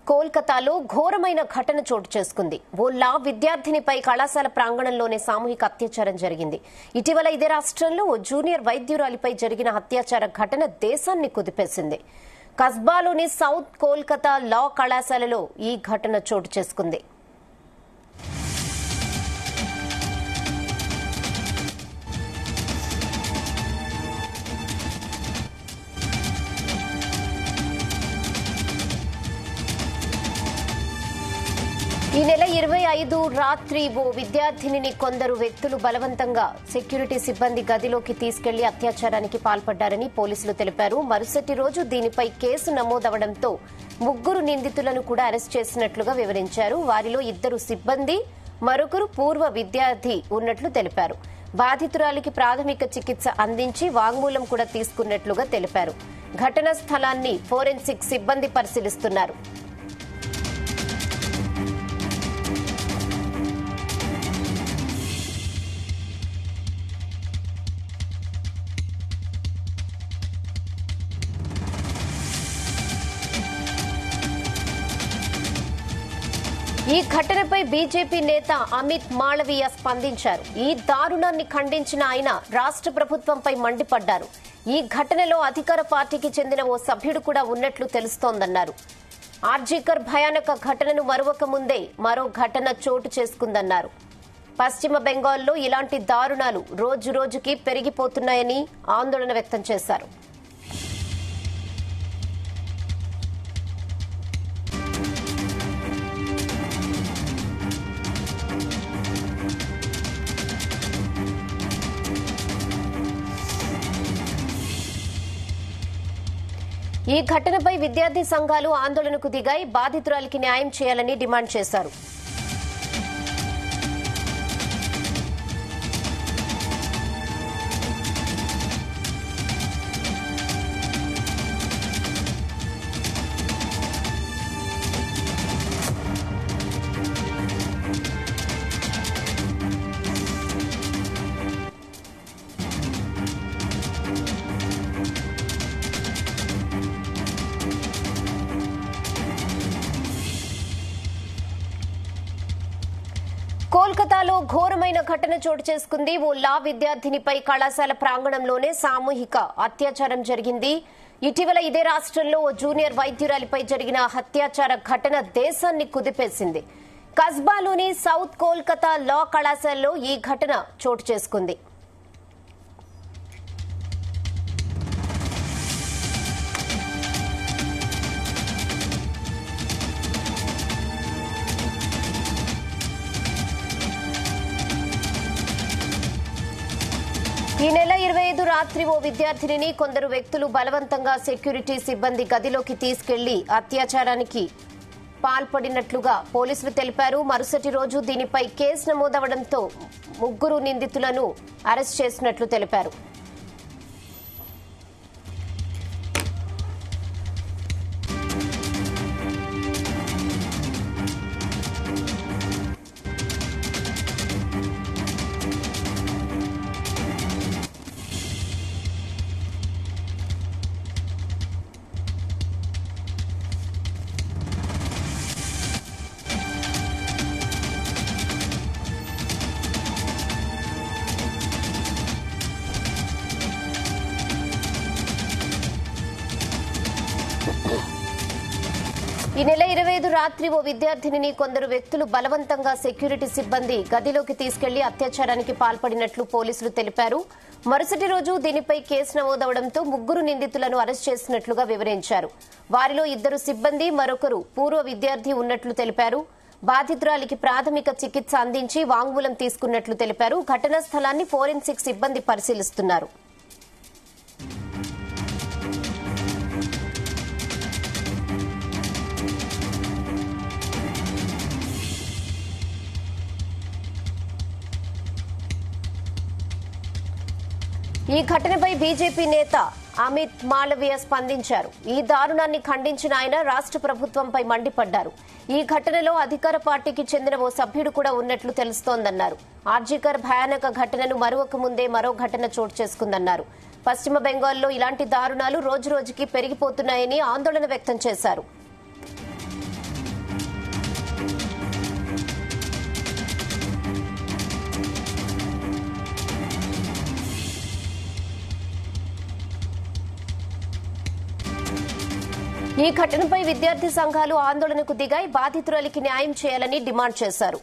కోల్కతాలో ఘోరమైన ఘటన చోటు చేసుకుంది. ఓ లా విద్యార్థినిపై కళాశాల ప్రాంగణంలోనే సామూహిక అత్యాచారం జరిగింది. ఇటీవల ఇదే రాష్ట్రంలో ఓ జూనియర్ వైద్యురాలిపై జరిగిన అత్యాచార ఘటన దేశాన్ని కుదిపేసింది. కస్బాలోని సౌత్ కోల్కతా లా కళాశాలలో ఈ ఘటన చోటు చేసుకుంది. ఈ నెల 25 రాత్రి ఓ విద్యార్థినిని కొందరు వ్యక్తులు బలవంతంగా సెక్యూరిటీ సిబ్బంది గదిలోకి తీసుకెళ్లి అత్యాచారానికి పాల్పడ్డారని పోలీసులు తెలిపారు. మరుసటి రోజు దీనిపై కేసు నమోదవడంతో 3 నిందితులను కూడా అరెస్ట్ చేసినట్లుగా వివరించారు. వారిలో 2 సిబ్బంది, మరొకరు పూర్వ విద్యార్థి ఉన్నట్లు తెలిపారు. బాధితురాలికి ప్రాథమిక చికిత్స అందించి వాంగ్మూలం కూడా తీసుకున్నట్లుగా తెలిపారు. ఘటనా స్థలాన్ని ఫోరెన్సిక్ సిబ్బంది పరిశీలిస్తున్నారు. ఈ ఘటనపై బీజేపీ నేత అమిత్ మాళవీయ స్పందించారు. ఈ దారుణాన్ని ఖండించిన ఆయన రాష్ట్ర ప్రభుత్వంపై మండిపడ్డారు. ఈ ఘటనలో అధికార పార్టీకి చెందిన ఓ సభ్యుడు కూడా ఉన్నట్లు తెలుస్తోందన్నారు. ఆర్జీకర్ భయానక ఘటనను మరువక ముందే మరో ఘటన చోటు చేసుకుందన్నారు. పశ్చిమ బెంగాల్లో ఇలాంటి దారుణాలు రోజురోజుకి పెరిగిపోతున్నాయని ఆందోళన వ్యక్తం చేశారు. ఈ ఘటనపై విద్యార్థి సంఘాలు ఆందోళనకు దిగాయి. బాధితురాలికి న్యాయం చేయాలని డిమాండ్ చేశారు. కోల్కతాలో ఘోరమైన ఘటన చోటు చేసుకుంది. ఓ లా విద్యార్థినిపై కళాశాల ప్రాంగణంలోనే సామూహిక అత్యాచారం జరిగింది. ఇటీవల ఇదే రాష్ట్రంలో ఓ జూనియర్ వైద్యురాలిపై జరిగిన అత్యాచార ఘటన దేశాన్ని కుదిపేసింది. కస్బాలోని సౌత్ కోల్కతా లా కళాశాలలో ఈ ఘటన చోటు చేసుకుంది. ఈ నెల 25 రాత్రి ఓ విద్యార్థినిని కొందరు వ్యక్తులు బలవంతంగా సెక్యూరిటీ సిబ్బంది గదిలోకి తీసుకెళ్లి అత్యాచారానికి పాల్పడినట్లుగా పోలీసులు తెలిపారు. మరుసటి రోజు దీనిపై కేసు నమోదవడంతో 3 నిందితులను అరెస్ట్ చేసినట్లు తెలిపారు. ఈ నెల 25 రాత్రి ఓ విద్యార్థినిని కొందరు వ్యక్తులు బలవంతంగా సెక్యూరిటీ సిబ్బంది గదిలోకి తీసుకెళ్లి అత్యాచారానికి పాల్పడినట్లు పోలీసులు తెలిపారు. మరుసటి రోజు దీనిపై కేసు నమోదవడంతో 3 నిందితులను అరెస్ట్ చేసినట్లుగా వివరించారు. వారిలో 2 సిబ్బంది, మరొకరు పూర్వ విద్యార్థి ఉన్నట్లు తెలిపారు. బాధితురాలికి ప్రాథమిక చికిత్స అందించి వాంగ్మూలం తీసుకున్నట్లు తెలిపారు. ఘటనా స్థలాన్ని ఫోరెన్సిక్ సిబ్బంది పరిశీలిస్తున్నారు. ఈ ఘటనపై బీజేపీ నేత అమిత్ మాళవీయ స్పందించారు. ఈ దారుణాన్ని ఖండించిన ఆయన రాష్ట్ర ప్రభుత్వంపై మండిపడ్డారు. ఈ ఘటనలో అధికార పార్టీకి చెందిన ఓ సభ్యుడు కూడా ఉన్నట్లు తెలుస్తోందన్నారు. ఆర్జీకర్ భయానక ఘటనను మరువక ముందే మరో ఘటన చోటు చేసుకుందన్నారు. పశ్చిమ బెంగాల్లో ఇలాంటి దారుణాలు రోజురోజుకి పెరిగిపోతున్నాయని ఆందోళన వ్యక్తం చేశారు. ఈ ఘటనపై విద్యార్థి సంఘాలు ఆందోళనకు దిగాయి. బాధితురాలికి న్యాయం చేయాలని డిమాండ్ చేశారు.